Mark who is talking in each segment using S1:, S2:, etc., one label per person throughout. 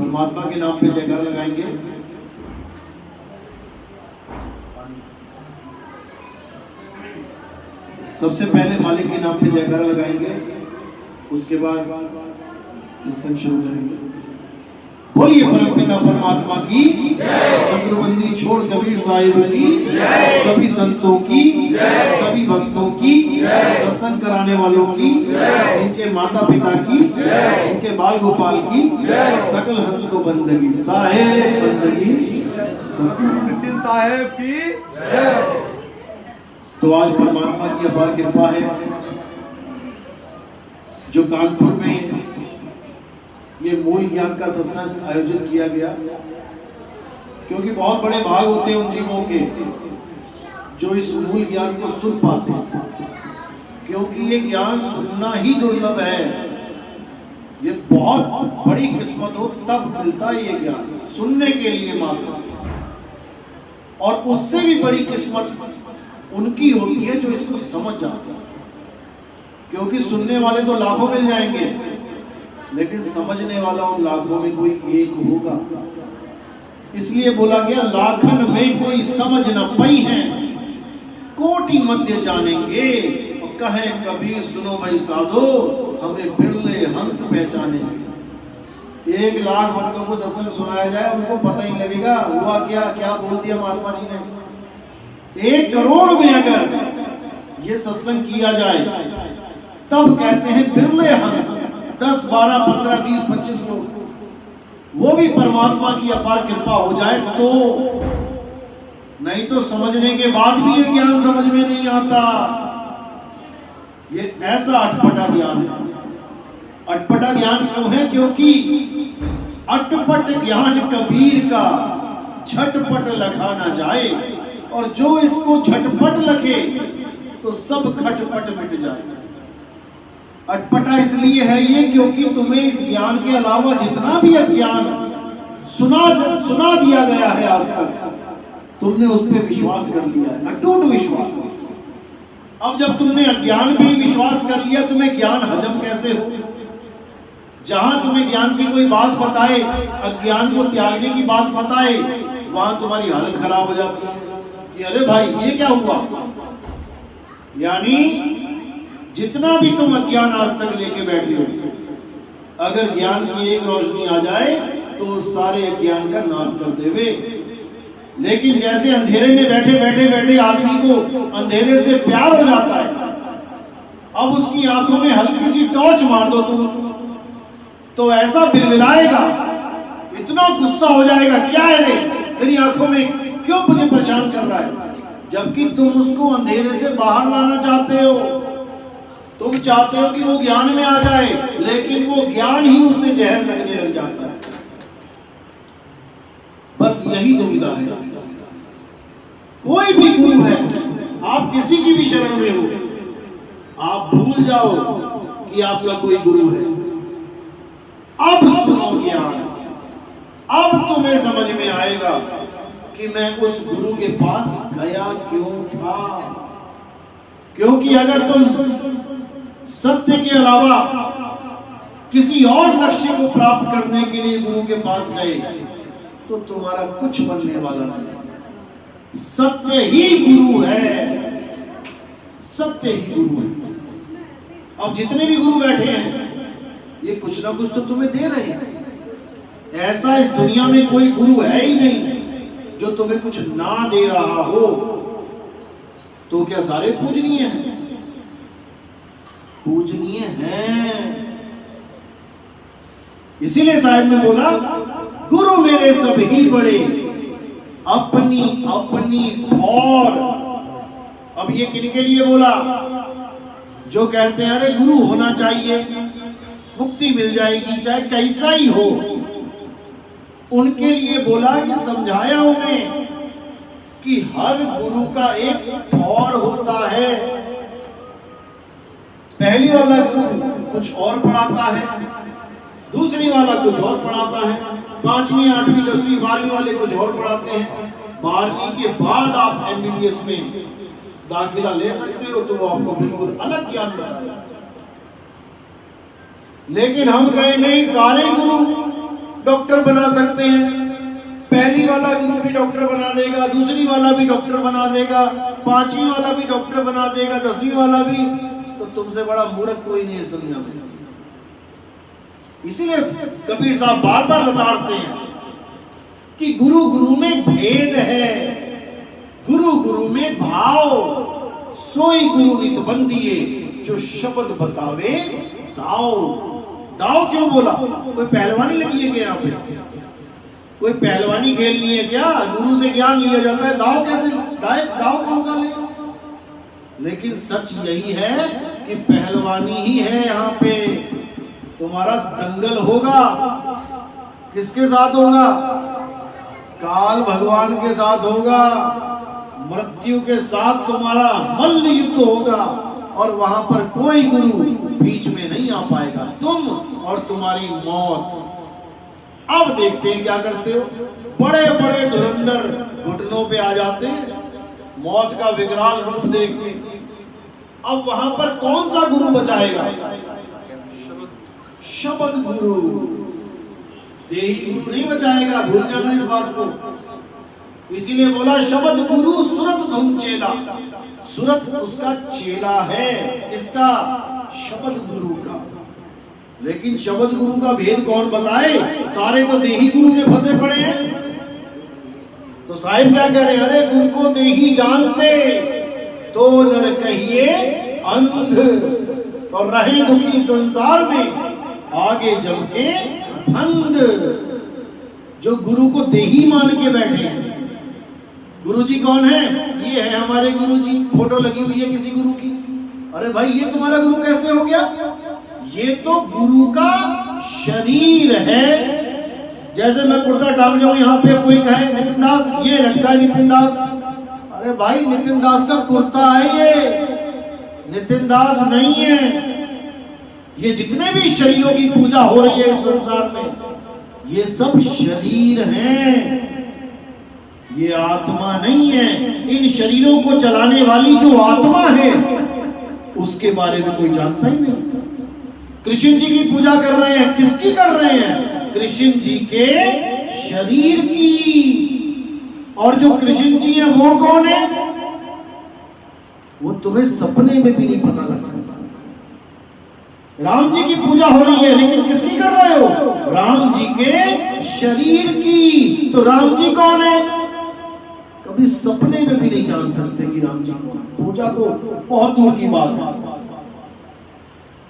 S1: परमात्मा के नाम पे जयकारा लगाएंगे। सबसे पहले मालिक के नाम पे जयकारा लगाएंगे, उसके बाद सत्संग शुरू करेंगे। बोलिए परमपिता परमात्मा की जय, सतगुरुबंदी छोड़ कबीर साहिब की जय, सभी संतों की जय, सभी भक्तों की जय, सत्संग कराने वालों की जय, इनके माता पिता की जय, इनके बाल गोपाल की जय, सकल हंस को बंदगी साहेब बंदगी सतगुरु नितिन साहेब की जय। तो आज परमात्मा की अपार कृपा है जो कानपुर में ये मूल ज्ञान का सत्संग आयोजित किया गया, क्योंकि बहुत बड़े भाग होते हैं उन जीवों के जो इस मूल ज्ञान को सुन पाते हैं, क्योंकि ये ज्ञान सुनना ही दुर्लभ है। ये बहुत बड़ी किस्मत हो तब मिलता है ये ज्ञान, सुनने के लिए मात्र। और उससे भी बड़ी किस्मत उनकी होती है जो इसको समझ जाते हैं, क्योंकि सुनने वाले तो लाखों मिल जाएंगे, लेकिन समझने वाला उन लाखों में कोई एक होगा। इसलिए बोला गया लाखन में कोई समझ न पई है, कोटि मध्य जानेंगे। और कहे कबीर सुनो भाई साधो, हमें बिरले हंस पहचानेंगे। 1 लाख बंदों को सत्संग सुनाया जाए, उनको पता ही लगेगा हुआ क्या क्या बोल दिया महात्मा जी ने। 1 करोड़ में अगर ये सत्संग किया जाए तब कहते हैं बिरले हंस, 10, 12, 15, 20, 25 लोग, वो भी परमात्मा की अपार कृपा हो जाए तो। नहीं तो समझने के बाद भी ये ज्ञान समझ में नहीं आता। ये ऐसा अटपटा ज्ञान है। अटपटा ज्ञान क्यों है? क्योंकि अटपट ज्ञान कबीर का झटपट लखा ना जाए, और जो इसको झटपट लखे तो सब खटपट मिट जाए। अटपटा इसलिए है ये क्योंकि तुम्हें इस ज्ञान के अलावा जितना भी अज्ञान सुना दिया गया है आज तक, तुमने उस पर विश्वास कर लिया है, अटूट विश्वास। अब जब तुमने अज्ञान पे विश्वास कर लिया, तुम्हें ज्ञान हजम कैसे हो? जहां तुम्हें ज्ञान की कोई बात बताए, अज्ञान को त्यागने की बात बताए, वहां तुम्हारी हालत खराब हो जाती है कि अरे भाई ये क्या हुआ। यानी जितना भी तुम अज्ञान आज तक लेके बैठे हो, अगर ज्ञान की एक रोशनी आ जाए तो सारे अज्ञान का नाश कर देवे। लेकिन जैसे अंधेरे में बैठे आदमी को अंधेरे से प्यार हो जाता है, अब उसकी आंखों में हल्की सी टॉर्च मार दो तुम, तो ऐसा बिलबिलाएगा, इतना गुस्सा हो जाएगा, क्या है रे मेरी आंखों में क्यों मुझे परेशान कर रहा है। जबकि तुम उसको अंधेरे से बाहर लाना चाहते हो, तुम चाहते हो कि वो ज्ञान में आ जाए, लेकिन वो ज्ञान ही उसे जहर लगने लग जाता है। बस यही दुविधा है। कोई भी गुरु है, आप किसी की भी शरण में हो, आप भूल जाओ कि आपका कोई गुरु है। अब सुनो ज्ञान, अब तुम्हें समझ में आएगा कि मैं उस गुरु के पास गया क्यों था। क्योंकि अगर तुम सत्य के अलावा किसी और लक्ष्य को प्राप्त करने के लिए गुरु के पास गए तो तुम्हारा कुछ बनने वाला नहीं। सत्य ही गुरु है, सत्य ही गुरु है। अब जितने भी गुरु बैठे हैं ये कुछ ना कुछ तो तुम्हें दे रहे हैं। ऐसा इस दुनिया में कोई गुरु है ही नहीं जो तुम्हें कुछ ना दे रहा हो। तो क्या सारे पूजनीय हैं? पूजनीय हैं। इसीलिए साहिब ने बोला गुरु मेरे सब ही बड़े, अपनी अपनी और। अब ये किनके लिए बोला? जो कहते हैं अरे गुरु होना चाहिए, मुक्ति मिल जाएगी चाहे कैसा ही हो। उनके लिए बोला कि समझाया उन्हें कि हर गुरु का एक और होता है। पहली वाला गुरु कुछ और पढ़ाता है, दूसरी वाला कुछ और पढ़ाता है, 5वीं 8वीं 10वीं 12वीं वाले कुछ और पढ़ाते हैं। 12वीं के बाद आप MBBS में दाखिला ले सकते हो तो वो आपको बिल्कुल अलग ज्ञान बताएगा। लेकिन हम कहे नहीं, सारे गुरु डॉक्टर बना सकते हैं। पहली वाला गुरु भी डॉक्टर बना देगा, दूसरी वाला भी डॉक्टर बना देगा, पांचवी वाला भी डॉक्टर बना देगा, 10वीं वाला भी। तो तुमसे बड़ा मूर्ख कोई नहीं इस दुनिया में। इसीलिए कबीर साहब बार बार लताड़ते हैं कि गुरु गुरु में भेद है, गुरु गुरु में भाव, सोई गुरु नित बंदिए, जो शब्द बतावे दाव। दाव क्यों बोला? कोई पहलवानी लगी है क्या यहाँ पे? कोई पहलवानी खेलनी है क्या? गुरु से ज्ञान लिया जाता है, दाव कैसे? दाव कौन सा ले? लेकिन सच यही है कि पहलवानी ही है यहाँ पे। तुम्हारा दंगल होगा, किसके साथ होगा? काल भगवान के साथ होगा। मृत्यु के साथ तुम्हारा मल्ल युद्ध होगा और वहां पर कोई गुरु बीच में नहीं आ पाएगा, तुम और तुम्हारी मौत। अब देखते हैं क्या करते हो। बड़े बड़े धुरंधर घुटनों पे आ जाते हैं मौत का विकराल रूप देख के। अब वहां पर कौन सा गुरु बचाएगा? शब्द गुरु। देही गुरु नहीं बचाएगा, भूल जाना इस बात को। इसीलिए बोला शब्द गुरु सुरत धुम चेला। सुरत उसका चेला है, किसका? शब्द गुरु का। लेकिन शब्द गुरु का भेद कौन बताए? सारे तो देही गुरु में फंसे पड़े हैं। तो साहिब क्या कह रहे हैं? अरे गुरु को देही जानते तो नर कहिए अंध, और रहे दुखी संसार में आगे जम के फंद। जो गुरु को देही मान के बैठे हैं। गुरु जी कौन है? ये है हमारे गुरु जी। फोटो लगी हुई है किसी गुरु की। अरे भाई ये तुम्हारा गुरु कैसे हो गया? ये तो गुरु का शरीर है। जैसे मैं कुर्ता टांग जाऊं यहाँ पे, कोई कहे नितिन दास ये लटका है नितिन दास। अरे भाई नितिन दास का कुर्ता है ये, नितिन दास नहीं है। ये जितने भी शरीरों की पूजा हो रही है इस संसार में, ये सब शरीर हैं, ये आत्मा नहीं है। इन शरीरों को चलाने वाली जो आत्मा है उसके बारे में कोई जानता ही नहीं। कृष्ण जी की पूजा कर रहे हैं, किसकी कर रहे हैं? कृष्ण जी के शरीर की। और जो कृष्ण जी है वो कौन है? वो तुम्हें सपने में भी नहीं पता लग सकता। राम जी की पूजा हो रही है, लेकिन किसकी कर रहे हो? राम जी के शरीर की। तो राम जी कौन है? कभी सपने में भी नहीं जान सकते कि राम जी कौन। पूजा तो बहुत दूर की बात है।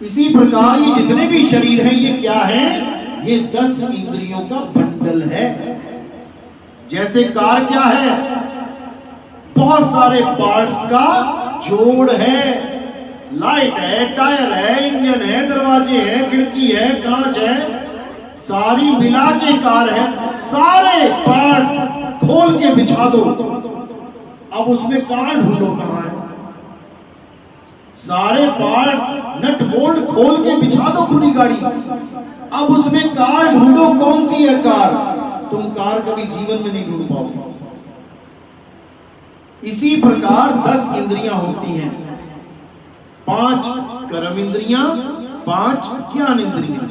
S1: इसी प्रकार ये जितने भी शरीर हैं ये क्या है? ये 10 इंद्रियों का बंडल है। जैसे कार क्या है? बहुत सारे पार्ट्स का जोड़ है। लाइट है, टायर है, इंजन है, दरवाजे हैं, खिड़की है, कांच है, सारी मिला के कार है। सारे पार्ट्स खोल के बिछा दो, अब उसमें कार ढूंढो कहां है? सारे पार्ट्स नट बोल्ट खोल के बिछा दो पूरी गाड़ी, अब उसमें कार ढूंढो कौन सी है कार? तुम कार कभी जीवन में नहीं ढूंढ पाओगे। इसी प्रकार 10 इंद्रियां होती हैं। 5 कर्म इंद्रियां, 5 ज्ञान इंद्रियां।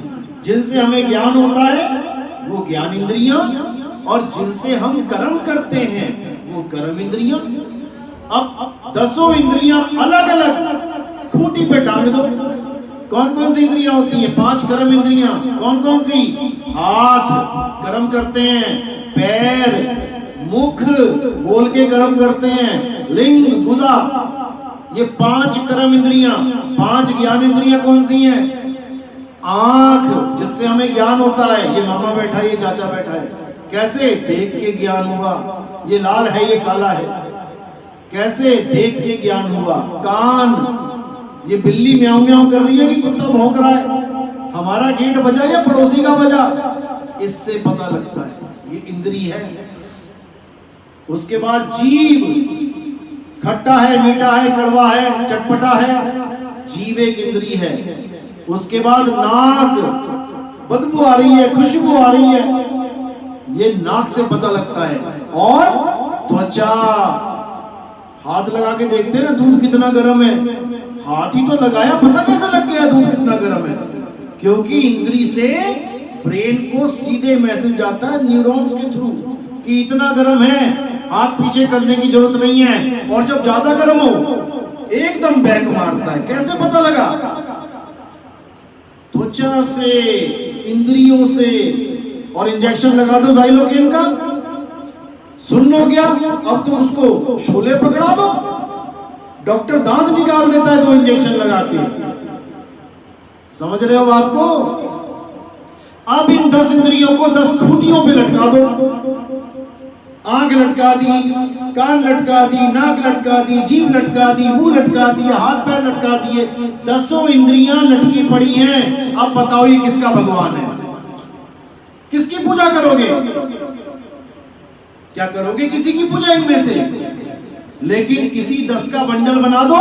S1: जिनसे हमें ज्ञान होता है वो ज्ञान इंद्रियां, और जिनसे हम कर्म करते हैं वो कर्म इंद्रियां। अब 10 इंद्रियां अलग अलग खूंटी पे टांग दो। कौन कौन सी इंद्रियां होती हैं? 5 कर्म इंद्रियां। कौन कौन सी? हाथ कर्म करते हैं, पैर, मुख बोल के कर्म करते हैं, लिंग, गुदा, ये 5 कर्म इंद्रियां। 5 ज्ञान इंद्रियां कौन सी हैं? आंख, जिससे हमें ज्ञान होता है। ये मामा बैठा है, ये चाचा बैठा है, कैसे? देख के ज्ञान हुआ। ये लाल है, ये काला है, कैसे? देख के ज्ञान हुआ। कान, ये बिल्ली म्याऊं म्याऊं कर रही है कि कुत्ता भौंक रहा है, हमारा गेट बजा या पड़ोसी का बजा, इससे पता लगता है, ये इंद्री है। उसके बाद जीभ, खट्टा है, मीठा है, कड़वा है, चटपटा है, जीभ एक इंद्री है। उसके बाद नाक, बदबू आ रही है, खुशबू आ रही है, ये नाक से पता लगता है। और त्वचा, हाथ लगा के देखते हैं ना दूध कितना गर्म है, हाथ ही तो लगाया, पता कैसे लग गया दूध कितना गर्म है? क्योंकि इंद्री से ब्रेन को सीधे मैसेज जाता है न्यूरॉन्स के थ्रू कि इतना गर्म है, हाथ पीछे करने की जरूरत नहीं है। और जब ज्यादा गर्म हो एकदम बैक मारता है। कैसे पता लगा? त्वचा से, इंद्रियों से। और इंजेक्शन लगा दो ज़ाइलोकेन का, सुन्न हो गया, अब तुम उसको शोले पकड़ा दो, डॉक्टर दांत निकाल देता है 2 इंजेक्शन लगा के। समझ रहे हो बात को? अब इन 10 इंद्रियों को 10 खूंटियों पे लटका दो। आंख लटका दी, कान लटका दी, नाक लटका दी, जीभ लटका दी, मुंह लटका दिया, हाथ पैर लटका दिए, 10 इंद्रियां लटकी पड़ी हैं। अब बताओ ये किसका भगवान है? किसकी पूजा करोगे? क्या करोगे? किसी की पूजा इनमें से। लेकिन इसी 10 का बंडल बना दो,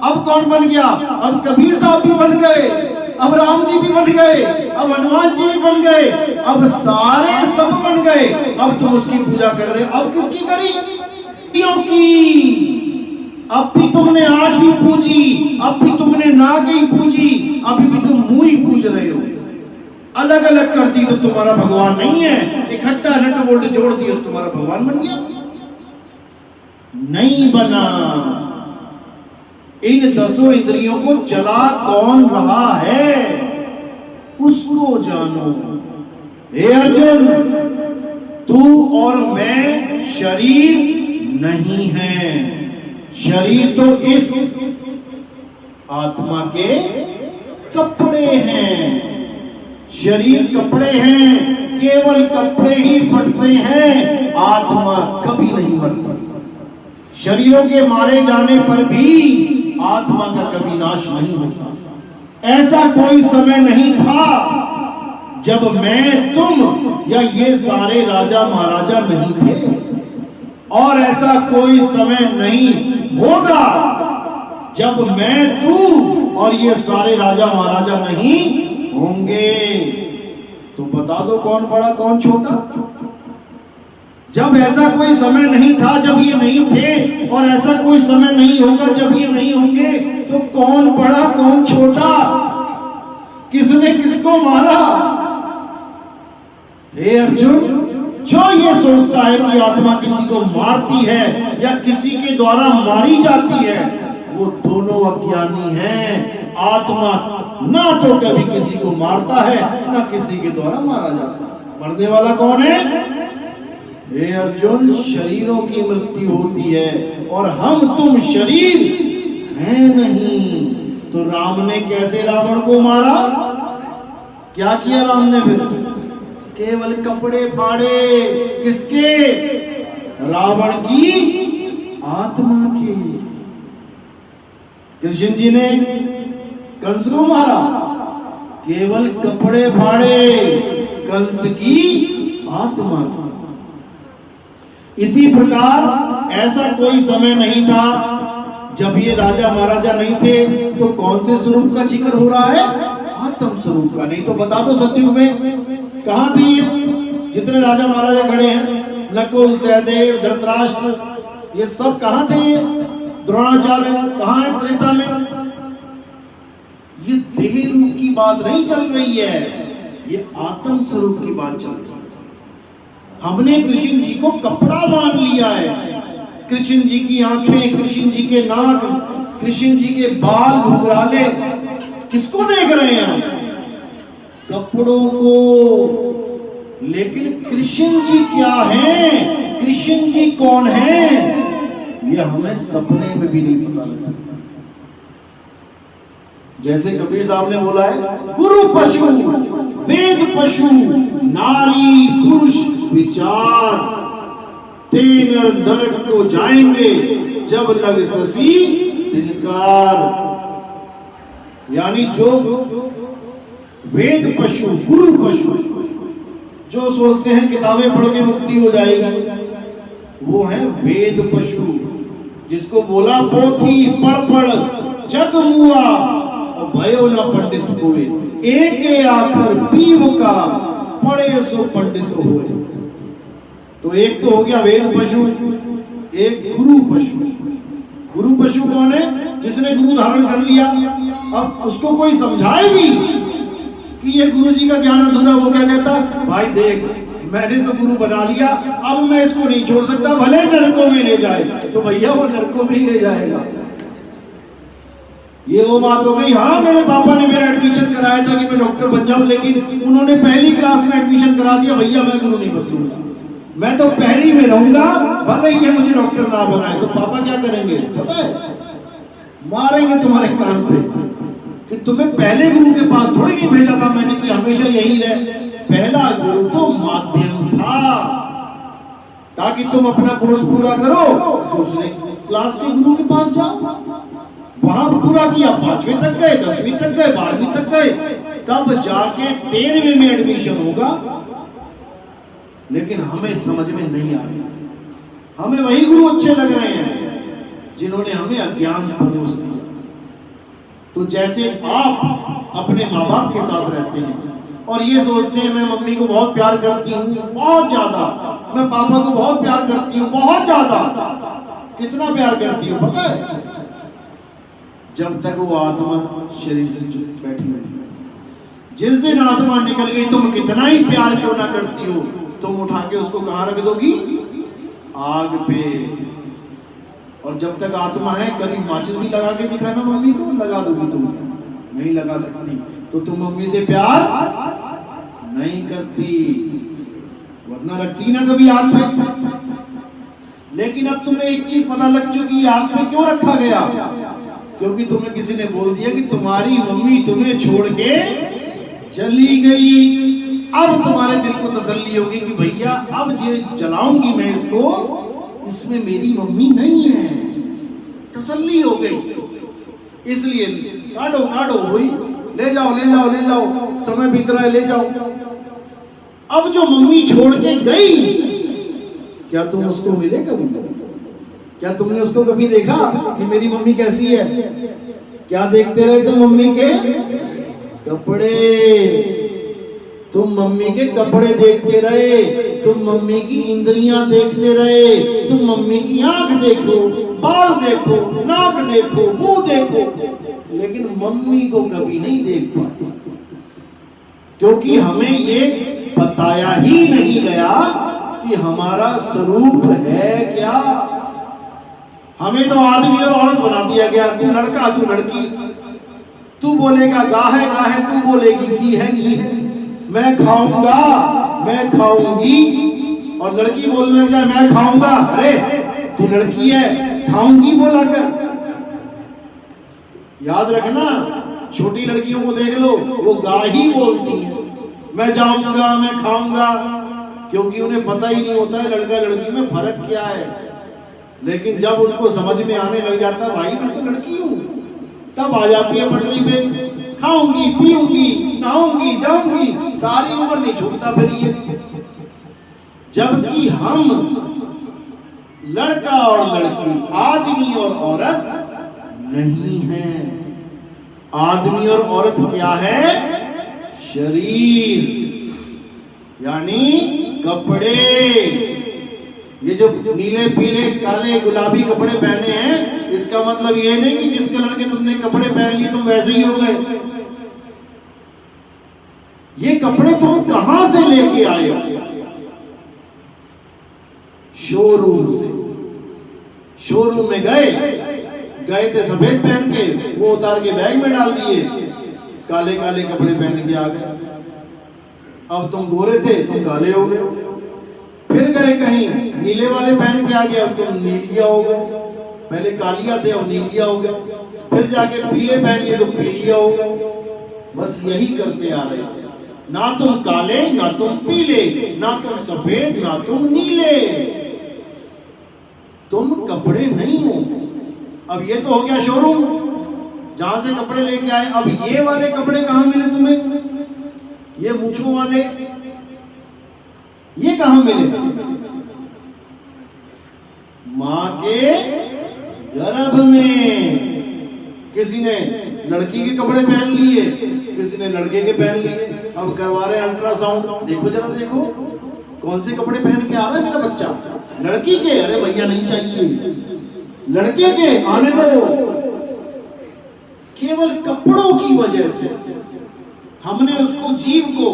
S1: अब कौन बन गया? अब कबीर साहब भी बन गए, अब राम जी भी बन गए, अब हनुमान जी भी बन गए, अब सारे सब बन गए। अब तुम उसकी पूजा कर रहे हो। अब किसकी करी? की। अब भी तुमने आंख ही पूजी, अब भी तुमने नाक ही पूजी, अभी भी तुम मुंह ही पूज रहे हो। अलग अलग करती तो तुम्हारा भगवान नहीं है, इकट्ठा नट बोल्ट जोड़ दिया तो तुम्हारा भगवान बन गया? नहीं बना। इन 10 इंद्रियों को चला कौन रहा है उसको जानो। हे अर्जुन, तू और मैं शरीर नहीं है। शरीर तो इस आत्मा के कपड़े हैं। शरीर कपड़े हैं, केवल कपड़े ही फटते हैं, आत्मा कभी नहीं मरती। शरीरों के मारे जाने पर भी आत्मा का कभी नाश नहीं होता। ऐसा कोई समय नहीं था जब मैं, तुम या ये सारे राजा महाराजा नहीं थे, और ऐसा कोई समय नहीं होगा जब मैं, तू और ये सारे राजा महाराजा नहीं होंगे। तो बता दो कौन बड़ा कौन छोटा? जब ऐसा कोई समय नहीं था जब ये नहीं थे, और ऐसा कोई समय नहीं होगा जब ये नहीं होंगे, तो कौन बड़ा कौन छोटा? किसने किसको मारा? हे अर्जुन, जो ये सोचता है कि आत्मा किसी को मारती है या किसी के द्वारा मारी जाती है, वो दोनों अज्ञानी हैं। आत्मा ना तो कभी किसी को मारता है, ना किसी के द्वारा मारा जाता है। मरने वाला कौन है? हे अर्जुन, शरीरों की मृत्यु होती है और हम तुम शरीर हैं नहीं। तो राम ने कैसे रावण को मारा? क्या किया राम ने? फिर केवल कपड़े फाड़े। किसके? रावण की आत्मा के। कृष्ण जी ने कंस को मारा, केवल कपड़े फाड़े, कंस की आत्मा की। इसी प्रकार ऐसा कोई समय नहीं था जब ये राजा महाराजा नहीं थे, तो कौन से स्वरूप का जिक्र हो रहा है? आत्म स्वरूप का। नहीं तो बता दो सतयुग में कहां थे ये जितने राजा महाराजा खड़े हैं? नकुल, सहदेव, धृतराष्ट्र, ये सब कहां थे? ये द्रोणाचार्य कहां है त्रेता में? ये देह रूप की बात नहीं चल रही है, ये आत्म स्वरूप की बात चल रही है। हमने कृष्ण जी को कपड़ा मान लिया है। कृष्ण जी की आंखें, कृष्ण जी के नाक, कृष्ण जी के बाल घुंघराले, किसको देख रहे हैं हम? कपड़ों को। लेकिन कृष्ण जी क्या हैं? कृष्ण जी कौन हैं? यह हमें सपने में भी नहीं पता लग सकता। जैसे कबीर साहब ने बोला है, गुरु पशु वेद पशु नारी पुरुष विचार, ते नर नरक को जाएंगे जब लग ससी तिनकार। यानी जो वेद पशु, गुरु पशु, जो सोचते हैं किताबें पढ़ के मुक्ति हो जाएगी, वो है वेद पशु। जिसको बोला पोथी पढ़ पढ़ जग मुआ, भयो न पंडित हुए, एक आखर पीव का पढ़े सो पंडित हुए। तो एक तो हो गया वेद पशु, एक गुरु पशु। गुरु पशु कौन है? जिसने गुरु धारण कर लिया, अब उसको कोई समझाए भी कि ये गुरु जी का ज्ञान अधूरा। वो क्या कहता, भाई देख मैंने तो गुरु बना लिया, अब मैं इसको नहीं छोड़ सकता, भले नरकों में ले जाए। तो भैया वो नरकों में ही ले जाएगा। ये वो बात हो गई। हाँ मेरे पापा ने मेरा एडमिशन कराया था कि मैं डॉक्टर बन जाऊं, लेकिन उन्होंने पहली क्लास में एडमिशन करा दिया। भैया मैं गुरु नहीं बदलूंगा, मैं तो पहली में रहूंगा, भले ही मुझे डॉक्टर ना बनाए। तो पापा क्या करेंगे पता है, मारेंगे तुम्हारे कान पे कि तुम्हें पहले गुरु के पास थोड़ी नहीं भेजा था मैंने कि हमेशा यही रहे। पहला गुरु तो माध्यम था ताकि तुम अपना कोर्स पूरा करो, दूसरे क्लास के गुरु के पास जाओ, वहां पूरा किया, 5वीं तक गए, 10वीं तक गए, 12वीं तक गए, तब जाके 13वीं में एडमिशन होगा। लेकिन हमें समझ में नहीं आ रही, हमें वही गुरु अच्छे लग रहे हैं जिन्होंने हमें अज्ञान परोस दिया। तो जैसे आप अपने माँ बाप के साथ रहते हैं और ये सोचते हैं मैं मम्मी को बहुत प्यार करती हूँ, बहुत ज्यादा, मैं पापा को बहुत प्यार करती हूँ, बहुत ज्यादा। कितना प्यार करती हूँ पता है? जब तक वो आत्मा शरीर से बैठी हुई। जिस दिन आत्मा निकल गई, तुम कितना ही प्यार क्यों ना करती हो, तुम उठा के उसको कहां रख दोगी? आग पे। और जब तक आत्मा है, कभी माचिस भी लगा के दिखाना मम्मी को, लगा दोगी तुम? नहीं लगा सकती। तो तुम मम्मी से प्यार नहीं करती, वरना रखती ना कभी आग पे। लेकिन अब तुम्हें एक चीज पता लग चुकी, आग पे क्यों रखा गया? क्योंकि तुम्हें किसी ने बोल दिया कि तुम्हारी मम्मी तुम्हें छोड़ के चली गई। अब तुम्हारे दिल को तसल्ली होगी कि भैया अब ये जलाऊंगी मैं इसको, इसमें मेरी मम्मी नहीं है, तसल्ली हो गई। इसलिए काटो काटो, वही ले जाओ ले जाओ ले जाओ, समय बीत रहा है, ले जाओ। अब जो मम्मी छोड़ के गई, क्या तुम उसको मिले कभी? क्या तुमने उसको कभी देखा कि मेरी मम्मी कैसी है? क्या देखते रहे तुम? मम्मी के कपड़े। तुम मम्मी के कपड़े देखते रहे, तुम मम्मी की इंद्रियां देखते रहे, तुम मम्मी की आंख देखो, बाल देखो, नाक देखो, मुंह देखो, लेकिन मम्मी को कभी नहीं देख पाए। क्योंकि हमें ये बताया ही नहीं गया कि हमारा स्वरूप है क्या। हमें तो आदमी और औरत बना दिया गया, तू लड़का तू लड़की, तू बोलेगा गा है, तू बोलेगी घी है। मैं खाऊंगा, मैं खाऊंगी, और लड़की बोलने लग जाए मैं खाऊंगा, अरे तू लड़की है, खाऊंगी बोला कर। याद रखना, छोटी लड़कियों को देख लो, वो गा ही बोलती हैं, मैं जाऊंगा, मैं खाऊंगा, क्योंकि उन्हें पता ही नहीं होता है लड़का लड़की में फर्क क्या है। लेकिन जब उनको समझ में आने लग जाता भाई मैं तो लड़की हूं, तब आ जाती है पटरी पे, खाऊंगी, पीऊंगी, नहाऊंगी, जाऊंगी, सारी उम्र नहीं छूटता फिर ये। जबकि हम लड़का और लड़की, आदमी और औरत नहीं है। आदमी और औरत क्या है? शरीर, यानी कपड़े। ये जो नीले पीले काले गुलाबी कपड़े पहने हैं, इसका मतलब ये नहीं कि जिस कलर के तुमने कपड़े पहन लिए तुम वैसे ही हो गए। ये कपड़े तुम कहां से लेके आए हो? शोरूम से। शोरूम में गए थे सफेद पहन के, वो उतार के बैग में डाल दिए, काले काले कपड़े पहन के आ गए। अब तुम गोरे थे, तुम काले हो गए। फिर गए कहीं नीले वाले पहन के आ गए, अब तुम नीलिया हो गए। पहले कालिया थे, अब नीलिया हो गए। फिर जाके पीले पहन लिए तो पीलिया हो गए। बस यही करते आ रहे, ना तुम काले, ना तुम पीले, ना तुम सफेद, ना तुम नीले। तुम कपड़े नहीं हो। अब ये तो हो गया शोरूम, जहां से कपड़े लेके आए। अब ये वाले कपड़े कहां मिले तुम्हें? ये मूंछों वाले, ये कहां मिले? मां के गर्भ में। किसी ने लड़की के कपड़े पहन लिए, किसी ने लड़के के पहन लिए। अब करवा रहे अल्ट्रासाउंड, देखो जरा देखो कौन से कपड़े पहन के आ रहा है मेरा बच्चा। लड़की के, अरे भैया नहीं चाहिए, लड़के के आने दो। केवल कपड़ों की वजह से हमने उसको जीव को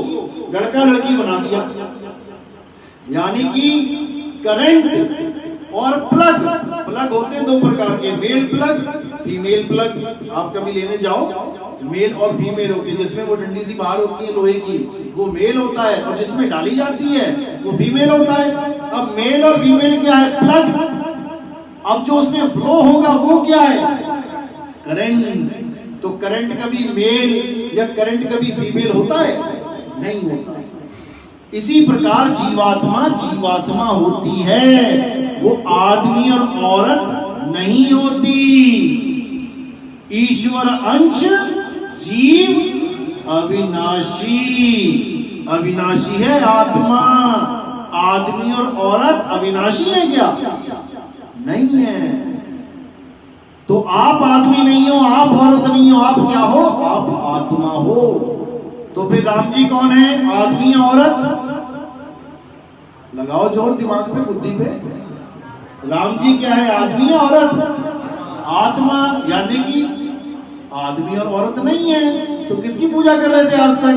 S1: लड़का लड़की बना दिया। यानी कि करंट और प्लग, प्लग होते हैं दो प्रकार के, मेल प्लग, फीमेल प्लग। आप कभी लेने जाओ, मेल और फीमेल होती है। जिसमें वो डंडी सी बाहर होती है लोहे की, वो मेल होता है, और जिसमें डाली जाती है वो फीमेल होता है। अब मेल और फीमेल क्या है? प्लग। अब जो उसमें फ्लो होगा वो क्या है? करंट। तो करंट कभी मेल या करंट कभी फीमेल होता है? नहीं होता है। इसी प्रकार जीवात्मा जीवात्मा होती है, वो आदमी और औरत नहीं होती। ईश्वर अंश, जीव अविनाशी। अविनाशी है आत्मा। आदमी और औरत अविनाशी है क्या? नहीं है। तो आप आदमी नहीं हो, आप औरत नहीं हो, आप क्या हो? आप आत्मा हो। तो फिर राम जी कौन है? आदमी या औरत? लगाओ जोर दिमाग पे, बुद्धि पे। राम जी क्या है? आदमी या औरत? आत्मा। यानी कि आदमी और औरत नहीं है। तो किसकी पूजा कर रहे थे आज तक?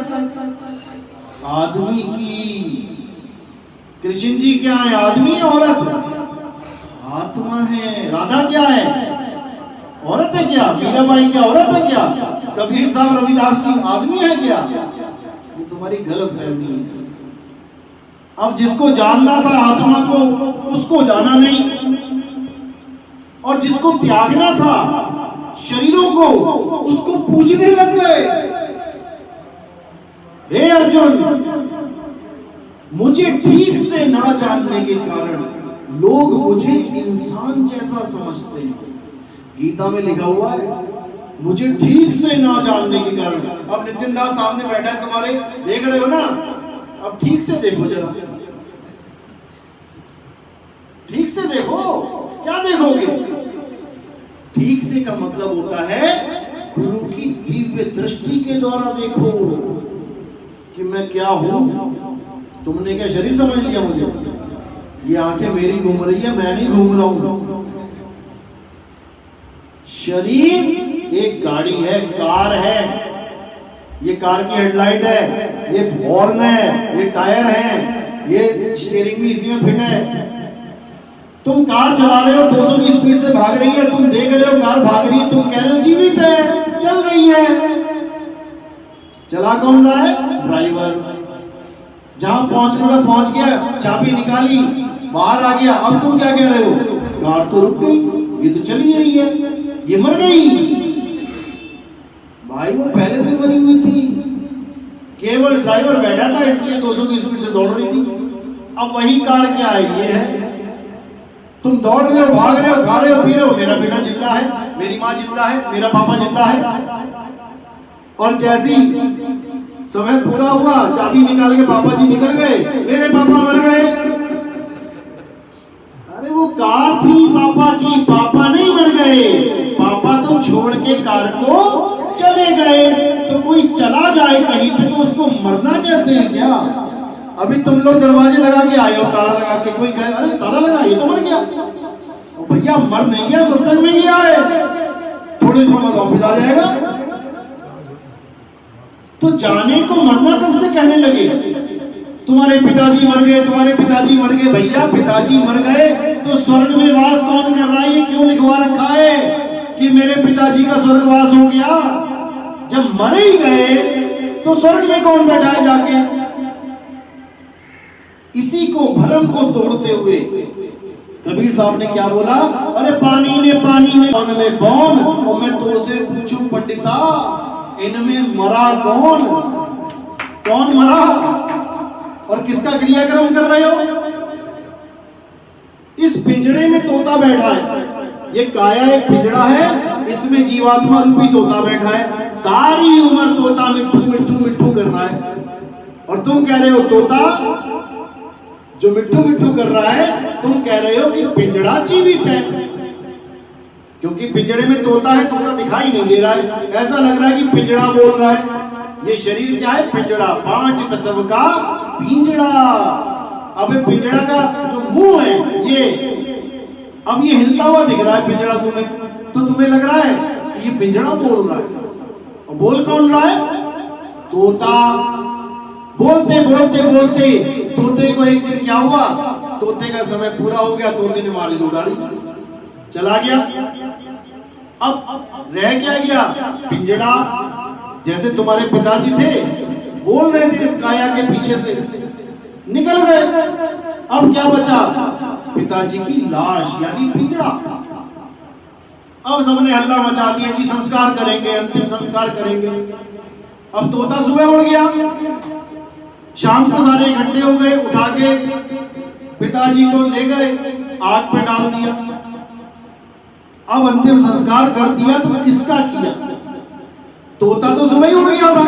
S1: आदमी की। कृष्ण जी क्या है? आदमी या औरत? आत्मा है। राधा क्या है? औरत है क्या? मीराबाई क्या औरत है क्या? कबीर साहब, रविदास जी आदमी है क्या? ये तुम्हारी गलत फहमी है। अब जिसको जानना था आत्मा को, उसको जाना नहीं, और जिसको त्यागना था शरीरों को, उसको पूजने लग गए। हे अर्जुन, मुझे ठीक से ना जानने के कारण लोग मुझे इंसान जैसा समझते हैं। गीता में लिखा हुआ है, मुझे ठीक से ना जानने के कारण। अब नितिन दास सामने बैठा है तुम्हारे, देख रहे हो ना? अब ठीक से देखो जरा, ठीक से देखो। क्या देखोगे? ठीक से का मतलब होता है गुरु की दिव्य दृष्टि के द्वारा देखो कि मैं क्या हूं। तुमने क्या शरीर समझ लिया मुझे? ये आंखें मेरी घूम रही है, मैं नहीं घूम रहा हूं। शरीर एक गाड़ी है, कार है। ये कार की हेडलाइट है, ये हॉर्न है, ये टायर है, ये स्टीयरिंग भी इसी में फिट है। तुम कार चला रहे हो, 200 की स्पीड से भाग रही है, तुम देख रहे हो कार भाग रही है, तुम कह रहे हो जीवित है, चल रही है। चला कौन रहा है? ड्राइवर। जहां पहुंचना था पहुंच गया, चाबी निकाली, बाहर आ गया। अब तुम क्या कह रहे हो? कार तो रुक गई, ये तो चली रही है, ये मर गई। भाई वो पहले से मरी हुई थी, केवल ड्राइवर बैठा था इसलिए 200 की स्पीड से दौड़ रही थी। अब वही कार क्या है? ये है। तुम दौड़ रहे हो, भाग रहे हो, खा रहे हो, पी रहे हो, मेरा बेटा जिंदा है, मेरी माँ जिंदा है, मेरा पापा जिंदा है। और जैसी समय पूरा हुआ, चाबी निकाल के पापा जी निकल गए, मेरे पापा मर गए। अरे वो कार थी पापा की, पापा नहीं मर गए। पापा तो छोड़ के कार को चले गए। तो कोई चला जाए कहीं पे तो उसको मरना कहते हैं क्या? अभी तुम लोग दरवाजे लगा के आए हो, ताला लगा के, कोई कहे अरे ताला लगा, ये तो मर गया। भैया मर नहीं गया, सत्संग में गया है, थोड़ी देर बाद वापस आ जाएगा। तो जाने को मरना कब से कहने लगे? तुम्हारे पिताजी मर गए, तुम्हारे पिताजी मर गए। भैया पिताजी मर गए तो स्वर्ग में वास कौन कर रहा है? ये क्यों लिखवा रखा है कि मेरे पिताजी का स्वर्गवास हो गया? जब मर ही गए तो स्वर्ग में कौन बैठा है जाके? इसी को भरम को तोड़ते हुए कबीर साहब ने क्या बोला? अरे पानी में कौन में कौन, और मैं तो से पूछूं पंडिता, इनमें मरा कौन? कौन मरा और किसका क्रियाक्रम कर रहे हो? इस पिंजड़े में तोता बैठा है, ये काया एक पिंजड़ा है, इसमें जीवात्मा रूपी तोता बैठा है। सारी उम्र तोता मिट्ठू मिट्ठू मिट्ठू कर रहा है, और तुम कह रहे हो तोता जो मिट्ठू मिट्ठू कर रहा है, तुम कह रहे हो कि पिंजड़ा जीवित है। क्योंकि पिंजड़े में तोता है, तोता दिखाई नहीं दे रहा है, ऐसा लग रहा है कि पिंजड़ा बोल रहा है। ये शरीर क्या है? पिंजड़ा, 5 तत्व का पिंजड़ा। अब पिंजड़ा का जो मुंह है ये, अब ये हिलता हुआ दिख रहा है पिंजड़ा तुम्हें, तो तुम्हें लग रहा है कि ये पिंजड़ा बोल रहा है। और बोल कौन रहा है? तोता बोलते बोलते बोलते तोते को एक दिन क्या हुआ, तोते का समय पूरा हो गया, तोते ने मारी उड़ारी, चला गया। अब रह क्या गया, पिंजड़ा। जैसे तुम्हारे पिताजी थे, बोल रहे थे इस काया के पीछे से, निकल गए। अब क्या बचा, पिताजी की लाश यानी पिंजड़ा। अब सबने हल्ला मचा दिया, जी संस्कार करेंगे, अंतिम संस्कार करेंगे। अब तोता सुबह उड़ गया, शाम को सारे इकट्ठे हो गए, उठा के पिताजी को ले गए, आग पे डाल दिया। अब अंतिम संस्कार कर दिया तो किसका किया, तोता तो सुबह ही उड़ गया था,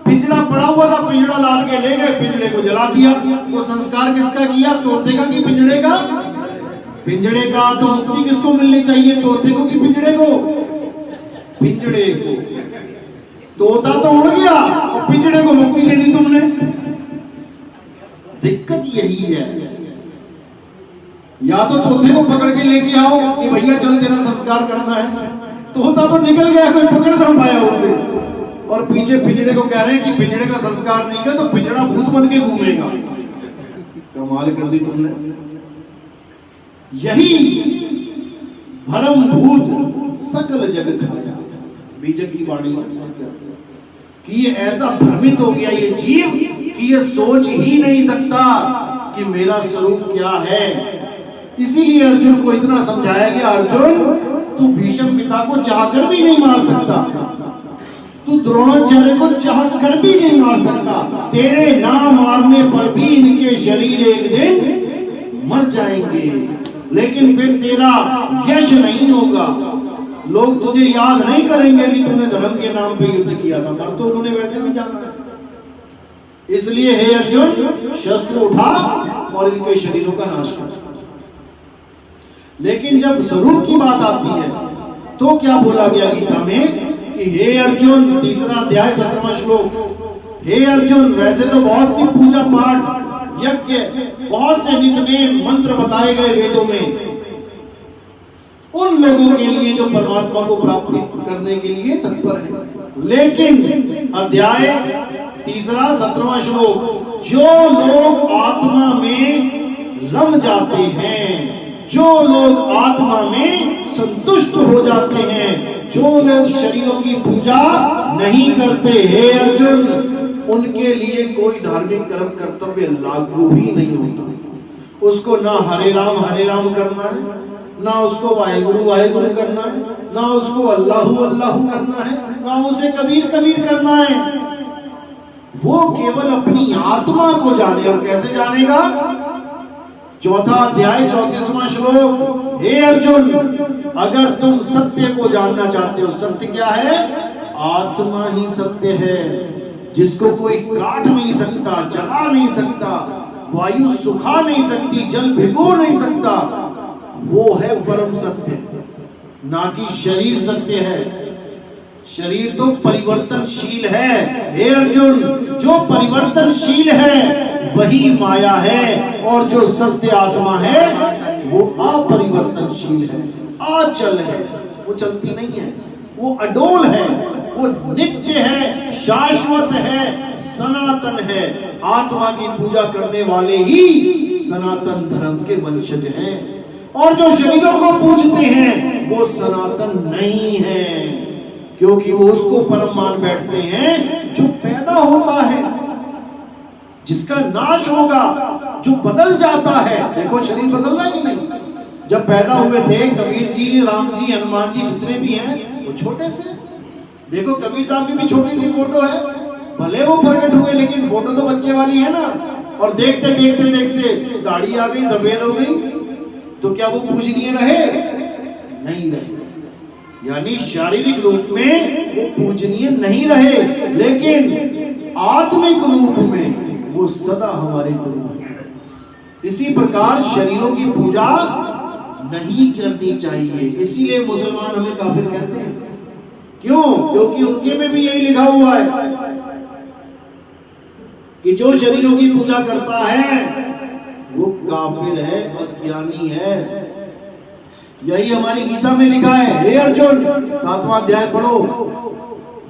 S1: पिंजड़ा पड़ा हुआ था, पिंजड़ा लाद के ले गए, पिंजड़े को जला दिया। तो संस्कार किसका किया, तोते का कि पिंजड़े का? पिंजड़े का। तो मुक्ति किसको मिलनी चाहिए, तोते को कि पिंजड़े को? पिंजड़े को। तोता तो उड़ गया और पिंजड़े को मुक्ति दे दी तुमने। दिक्कत यही है, या तो तोते को पकड़ के लेके आओ कि भैया चल तेरा संस्कार करना है, तोता तो निकल गया, कोई पकड़ ना पाया उसे, और पीछे पिंजड़े को कह रहे हैं कि पिंजड़े का संस्कार नहीं किया तो पिंजड़ा भूत बन के घूमेगा। कमाल कर दी तुमने। यही भरम भूत सकल जग खाया, बीजक की वाणी कि ये ऐसा भ्रमित हो गया ये जीव कि ये सोच ही नहीं सकता कि मेरा स्वरूप क्या है। इसीलिए अर्जुन को इतना समझाया गया, अर्जुन तू भीष्म पिता को चाहकर भी नहीं मार सकता, तू द्रोणाचार्य को चाहकर भी नहीं मार सकता, तेरे ना मारने पर भी इनके शरीर एक दिन मर जाएंगे, लेकिन फिर तेरा यश नहीं होगा, लोग तुझे याद नहीं करेंगे कि तूने धर्म के नाम पे युद्ध किया था, मर तो उन्होंने वैसे भी जाना है। इसलिए हे अर्जुन शस्त्र उठा और इनके शरीरों का नाश कर। लेकिन जब स्वरूप की बात आती है तो क्या बोला गया गीता में कि हे अर्जुन, तीसरा अध्याय 17वां श्लोक, हे अर्जुन वैसे तो बहुत सी पूजा पाठ यज्ञ बहुत से नित्य मंत्र बताए गए वेदों में उन लोगों के लिए जो परमात्मा को प्राप्ति करने के लिए तत्पर है, लेकिन अध्याय तीसरा 17वां श्लोक, जो लोग आत्मा में रम जाते हैं, जो लोग आत्मा में संतुष्ट हो जाते हैं, जो लोग शरीरों की पूजा नहीं करते, हे अर्जुन उनके लिए कोई धार्मिक कर्म कर्तव्य लागू ही नहीं होता। उसको ना हरे राम करना है, ना उसको वाहेगुरु वाहेगुरु करना है, ना उसको अल्लाहु अल्लाहु करना है, ना उसे कबीर कबीर करना है। वो केवल अपनी आत्मा को जाने, और कैसे जानेगा? चौथा अध्याय 34वां श्लोक, हे अर्जुन अगर तुम सत्य को जानना चाहते हो, सत्य क्या है? आत्मा ही सत्य है, जिसको कोई काट नहीं सकता, जला नहीं सकता, वायु सुखा नहीं सकती, जल भिगो नहीं सकता, वो है परम सत्य, ना कि शरीर सत्य है। शरीर तो परिवर्तनशील है, हे अर्जुन जो परिवर्तनशील है वही माया है, और जो सत्य आत्मा है वो अपरिवर्तनशील है, अचल है, वो चलती नहीं है, वो अडोल है, वो नित्य है, शाश्वत है, सनातन है। आत्मा की पूजा करने वाले ही सनातन धर्म के वंशज हैं, और जो शरीरों को पूजते हैं वो सनातन नहीं है, क्योंकि वो उसको परम मान बैठते हैं जो पैदा होता है, जिसका नाश होगा, जो बदल जाता है। देखो शरीर बदलना कि नहीं, जब पैदा हुए थे कबीर जी, राम जी, हनुमान जी जितने भी हैं वो छोटे से, देखो कबीर साहब की भी छोटी सी फोटो है, भले वो प्रकट हुए लेकिन फोटो तो बच्चे वाली है ना, और देखते देखते देखते दाढ़ी आ गई, सफेद हो गई, तो क्या वो पूजनीय रहे? नहीं रहे, यानी शारीरिक रूप में वो पूजनीय नहीं रहे, लेकिन आत्मिक रूप में वो सदा हमारे गुरु हैं। इसी प्रकार शरीरों की पूजा नहीं करनी चाहिए, इसीलिए मुसलमान हमें काफिर कहते हैं। क्यों? क्योंकि उनके में भी यही लिखा हुआ है कि जो शरीरों की पूजा करता है वो काफिर है, अज्ञानी है। यही हमारी गीता में लिखा है, हे अर्जुन 7वां अध्याय पढ़ो,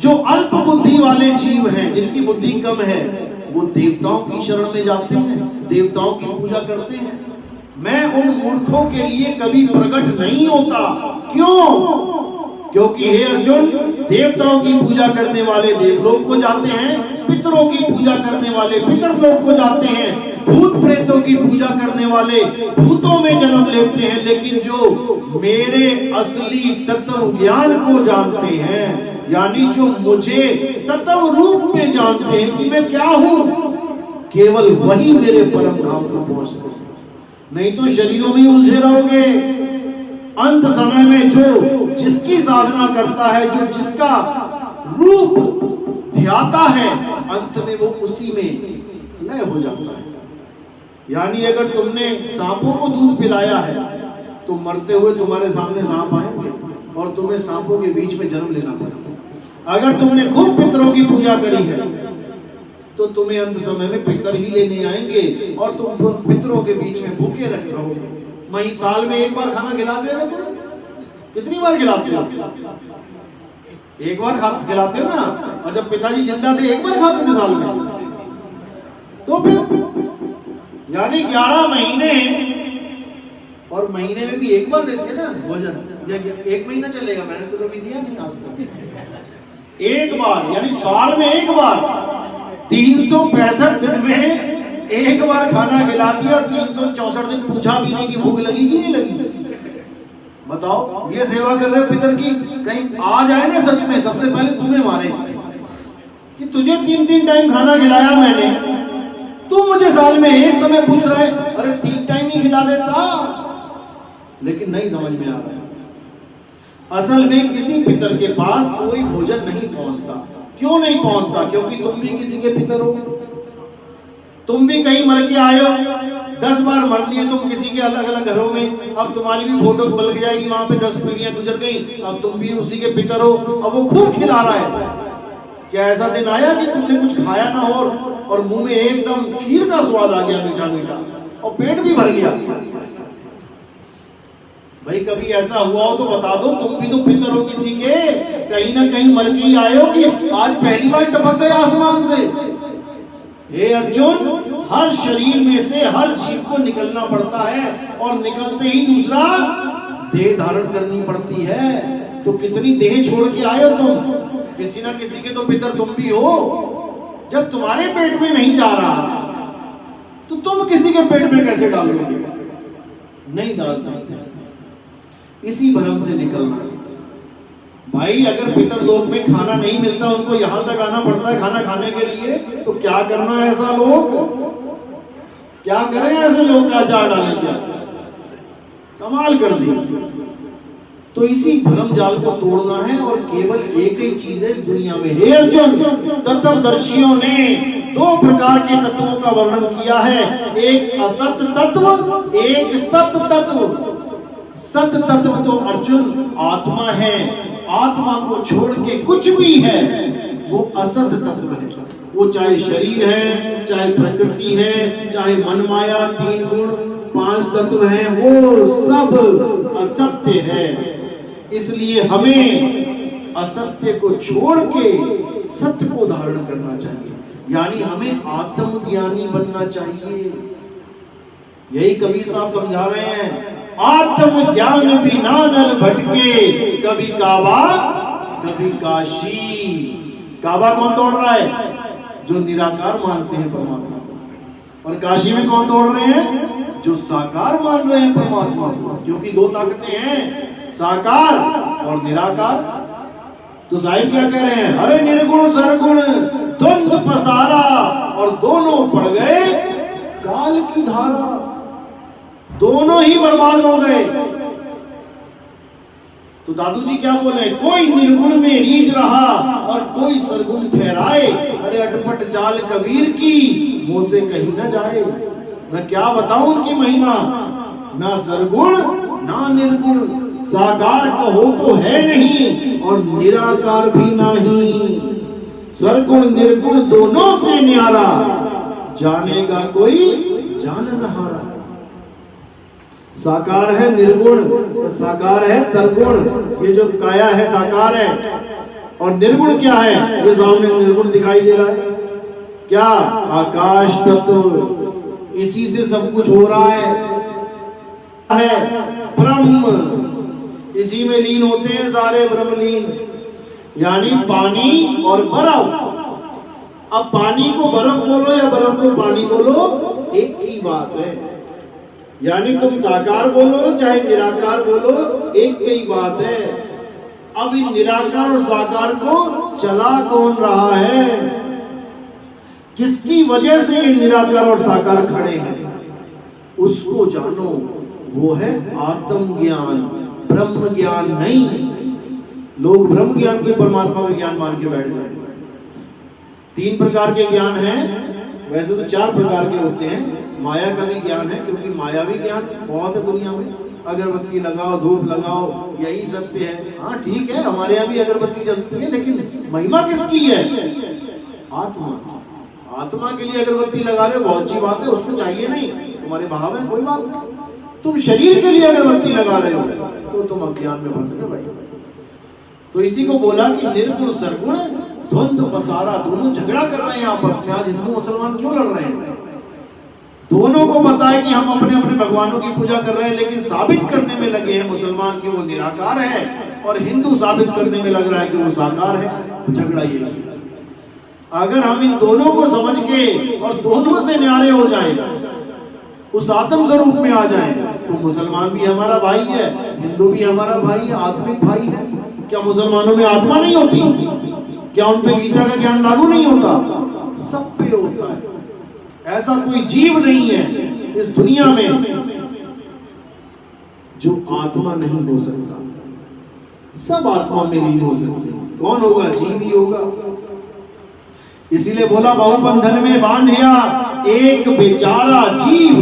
S1: जो अल्प बुद्धि वाले जीव हैं, जिनकी बुद्धि कम है, वो देवताओं की शरण में जाते हैं, देवताओं की पूजा करते हैं। मैं उन मूर्खों के लिए कभी प्रकट नहीं होता। क्यों? क्योंकि हे अर्जुन, देवताओं की पूजा करने वाले देवलोक को जाते हैं, पितरों की पूजा करने वाले पितरलोक को जाते हैं, भूत प्रेतों की पूजा करने वाले भूतों में जन्म लेते हैं। लेकिन जो मेरे असली तत्व ज्ञान को जानते हैं, यानी जो मुझे तत्व रूप में जानते हैं कि मैं क्या हूं, केवल वही मेरे परम धाम को पहुंचते हैं। नहीं तो शरीरों में उलझे रहोगे। अंत समय में जो जिसकी साधना करता है, जो जिसका रूप ध्याता है, अंत में वो उसी में लय हो जाता है। यानी अगर तुमने सांपों को दूध पिलाया है तो मरते हुए तुम्हारे सामने सांप आएंगे और तुम्हें सांपों के बीच में जन्म लेना पड़ेगा। अगर तुमने खूब पितरों की पूजा करी है तो तुम्हें अंत समय में पितर ही लेने आएंगे और तुम पितरों के बीच में भूखे रहोगे। वही साल में एक बार खाना खिलाते हो? कितनी बार खिलाते हो? एक बार खिलाते हो ना। और जब पिताजी जिंदा थे एक बार खाते थे साल में। तो फिर यानी 11 महीने, और महीने में भी एक बार देते ना भोजन। या एक महीना चलेगा? मैंने तो कभी दिया नहीं आज तक। एक बार, यानी साल में एक बार, 365 दिन में एक बार खाना खिला दिया और 364 दिन पूछा भी नहीं कि भूख लगी कि नहीं लगी। बताओ, ये सेवा कर रहे हो पितर की। कहीं आ जाए ना सच में, सबसे पहले तुम्हें मारे कि तुझे 3 टाइम खाना खिलाया मैंने, तू मुझे साल में एक समय पूछ रहा है। अरे 3 टाइम ही खिला देता। लेकिन नहीं समझ में आ रहा है। असल में किसी पितर के पास कोई भोजन नहीं पहुंचता। क्यों नहीं पहुंचता? क्योंकि तुम भी किसी के पितर हो। तुम भी कहीं मर के आए हो, 10 बार मर लिए तुम किसी के अलग अलग घरों में। अब तुम्हारी भी फोटो बलक जाएगी वहां पे, 10 पीढ़ियां गुजर गई, अब तुम भी उसी के पितर हो। अब वो खूब खिला रहा है। क्या ऐसा दिन आया कि तुमने कुछ खाया ना हो और मुंह में एकदम खीर का स्वाद आ गया, मीठा मीठा, और पेट भी भर गया? भाई कभी ऐसा हुआ हो तो बता दो। तुम भी तो पितर हो किसी के, कहीं ना कहीं मर के ही आए हो कि आज पहली बार टपक गए आसमान से। हे अर्जुन, हर शरीर में से हर जीव को निकलना पड़ता है और निकलते ही दूसरा देह धारण करनी पड़ती है। तो कितनी देह छोड़ के आए हो तुम? किसी ना किसी के तो पितर तुम भी हो। जब तुम्हारे पेट में नहीं जा रहा तो तुम किसी के पेट में कैसे डालोगे? नहीं डाल सकते। इसी भ्रम से निकलना है भाई। अगर पितर लोक में खाना नहीं मिलता, उनको यहां तक आना पड़ता है खाना खाने के लिए, तो क्या करना है ऐसा लोग? क्या करें ऐसे लोग का अचार डालें? क्या कमाल कर दी। तो इसी भ्रम जाल को तोड़ना है और केवल एक ही चीज है इस दुनिया में। हे अर्जुन, तत्वदर्शियों ने 2 प्रकार के तत्वों का वर्णन किया है, एक असत तत्व, एक सत तत्व। सत तत्व तो अर्जुन आत्मा है। आत्मा को छोड़ के कुछ भी है वो असत तत्व है। वो चाहे शरीर है, चाहे प्रकृति है, चाहे मन माया, 3 गुण, 5 तत्व हैं, वो सब असत्य है। इसलिए हमें असत्य को छोड़ के सत्य को धारण करना चाहिए। यानी हमें आत्मज्ञानी बनना चाहिए। यही कबीर साहब समझा रहे हैं। आत्मज्ञान बिना नर भटके, कभी काबा कभी काशी। काबा कौन दौड़ रहा है? जो निराकार मानते हैं परमात्मा को। और काशी में कौन दौड़ रहे हैं? जो साकार मान रहे हैं परमात्मा को। क्योंकि 2 ताकतें हैं, साकार और निराकार। तो साहिब क्या कह रहे हैं? अरे निर्गुण सरगुण द्वंद्व पसारा, और दोनों पड़ गए काल की धारा। दोनों ही बर्बाद हो गए। तो दादू जी क्या बोले? कोई निर्गुण में रीझ रहा और कोई सरगुण ठहराए। अरे अटपट चाल कबीर की, मुंह से कहीं ना जाए। मैं क्या बताऊं उनकी महिमा। ना सरगुण ना निर्गुण, साकार कहो तो है नहीं और निराकार भी नहीं। सरगुण निर्गुण दोनों से न्यारा, जानेगा कोई जान न हारा। साकार है निर्गुण, साकार है सरगुण। ये जो काया है साकार है, और निर्गुण क्या है? ये सामने निर्गुण दिखाई दे रहा है क्या? आकाश तत्व, इसी से सब कुछ हो रहा है ब्रह्म, इसी में लीन होते हैं सारे ब्रह्मलीन, यानी पानी और बर्फ। अब पानी को बर्फ बोलो या बर्फ को पानी बोलो, एक ही बात है। यानी तुम साकार बोलो चाहे निराकार बोलो, एक ही बात है। अब इन निराकार और साकार को चला कौन रहा है? किसकी वजह से ये निराकार और साकार खड़े हैं, उसको जानो। वो है आत्मज्ञान, ब्रह्म ज्ञान नहीं। लोग ब्रह्म ज्ञान के परमात्मा का ज्ञान मान के बैठ गए। 3 प्रकार के ज्ञान हैं, वैसे तो 4 प्रकार के होते हैं। माया का भी ज्ञान है, क्योंकि मायावी ज्ञान बहुत है दुनिया में। अगरबत्ती लगाओ, धूप लगाओ, यही सत्य है। हाँ ठीक है, हमारे यहाँ भी अगरबत्ती जलती है, लेकिन महिमा किसकी है? आत्मा। आत्मा के लिए अगरबत्ती लगा रहे हो, बहुत अच्छी बात है, उसको चाहिए नहीं, तुम्हारे भाव है, कोई बात नहीं। तुम शरीर के लिए अगरबत्ती लगा रहे हो तो तुम अज्ञान में फंस गए भाई। तो इसी को बोला कि निर्गुण सरगुण द्वंद्व पसारा, दोनों झगड़ा कर रहे हैं आपस में। आज हिंदू मुसलमान क्यों लड़ रहे हैं? दोनों को पता है कि हम अपने अपने भगवानों की पूजा कर रहे हैं, लेकिन साबित करने में लगे हैं मुसलमान कि वो निराकार है, और हिंदू साबित करने में लग रहा है कि वो साकार है। झगड़ा यही है। अगर हम इन दोनों को समझ के और दोनों से न्यारे हो जाएं, उस आत्म स्वरूप में आ जाएं, तो मुसलमान भी हमारा भाई है, हिंदू भी हमारा भाई है, आत्मिक भाई है। क्या मुसलमानों में आत्मा नहीं होती? क्या उन पे गीता का ज्ञान लागू नहीं होता? सब पे होता है। ऐसा कोई जीव नहीं है इस दुनिया में जो आत्मा नहीं हो सकता। सब आत्मा में लीन हो सकते हैं। कौन होगा? जीव ही होगा। इसीलिए बोला बहुबंधन में बांधिया एक बेचारा जीव,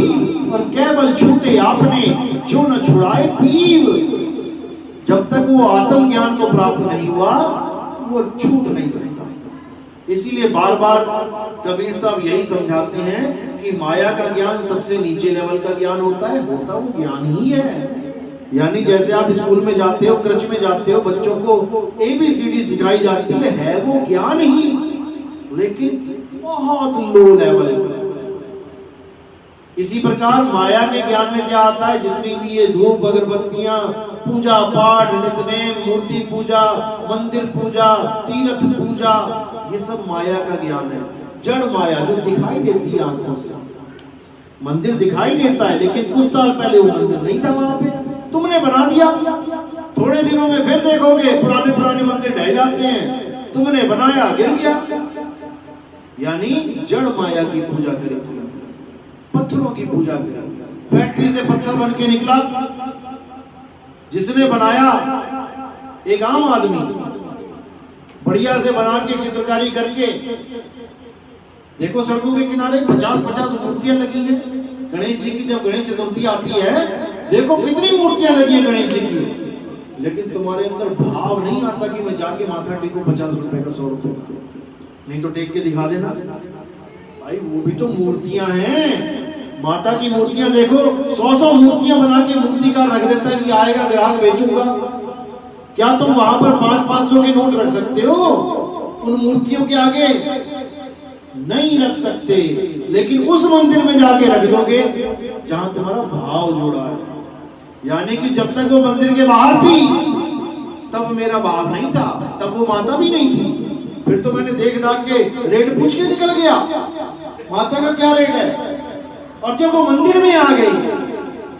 S1: और केवल छूटे आपने जो न छुड़ाए पीव। जब तक वो आत्म ज्ञान को प्राप्त नहीं हुआ, वो छूट नहीं सकता। इसीलिए बार बार कबीर साहब यही समझाते हैं कि माया का ज्ञान सबसे नीचे लेवल का ज्ञान होता है, होता वो ज्ञान ही है। यानी जैसे आप स्कूल में जाते हो, क्रच में जाते हो, बच्चों को ABCD सिखाई जाती है वो ज्ञान ही, लेकिन बहुत लो लेवल का। इसी प्रकार माया के ज्ञान में क्या आता है? जितनी भी ये धूप अगरबत्तियां, पूजा पाठ, नित्यनेम, मूर्ति पूजा, मंदिर पूजा, तीर्थ पूजा, ये सब माया का ज्ञान है। जड़ माया जो दिखाई देती है आंखों से। मंदिर दिखाई देता है, लेकिन कुछ साल पहले वो मंदिर नहीं था वहां पे, तुमने बना दिया। थोड़े दिनों में फिर देखोगे पुराने पुराने मंदिर ढह जाते हैं, तुमने बनाया, गिर गया। यानी जड़ माया की पूजा करी तुमने, पत्थरों की पूजा करी। फैक्ट्री से पत्थर बन के निकला, जिसने बनाया एक आम आदमी, बढ़िया से बना के चित्रकारी करके। देखो सड़कों के किनारे 50-50 मूर्तियां लगी हैं गणेश जी की। जब गणेश चतुर्थी आती है, देखो कितनी मूर्तियां लगी हैं गणेश जी की, लेकिन तुम्हारे अंदर भाव नहीं आता कि मैं जाके माथा टेकूं 50 रुपए का, 100 रुपए का। नहीं तो टेक के दिखा देना भाई, वो भी तो मूर्तियां हैं। माता की मूर्तियां देखो, 100-100 मूर्तियां बना के मूर्तिकार रख देता है कि आएगा ग्राहक बेचूंगा। क्या तुम वहां पर 500-500 के नोट रख सकते हो? उन मूर्तियों के आगे नहीं रख सकते। लेकिन उस मंदिर में जाके रख दोगे जहां तुम्हारा भाव जुड़ा है। यानी कि जब तक वो मंदिर के बाहर थी तब मेरा भाव नहीं था, तब वो माता भी नहीं थी। फिर तो मैंने देख दाख के रेट पूछ के निकल गया, माता का क्या रेट है। और जब वो मंदिर में आ गई,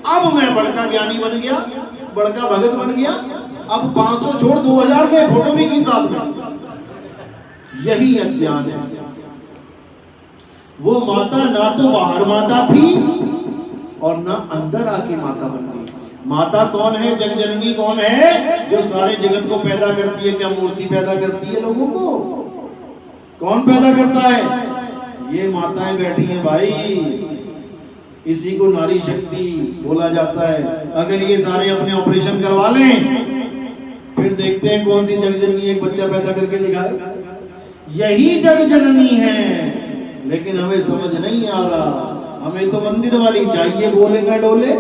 S1: अब मैं बड़का ज्ञानी बन गया, बड़का भगत बन गया। अब 500 छोड़ 2000 के फोटो भी की साथ में। यही अज्ञान है। वो माता ना तो बाहर माता थी और ना अंदर आके माता बन गई। माता कौन है? जग जननी कौन है? जो सारे जगत को पैदा करती है। क्या मूर्ति पैदा करती है लोगों को? कौन पैदा करता है? ये माताएं बैठी हैं भाई। इसी को नारी शक्ति बोला जाता है। अगर ये सारे अपने ऑपरेशन करवा लें, फिर देखते हैं कौन सी जग जननी एक बच्चा पैदा करके दिखाए। यही जग जननी है, लेकिन हमें समझ नहीं आ रहा। हमें तो मंदिर वाली चाहिए, बोले ना डोले।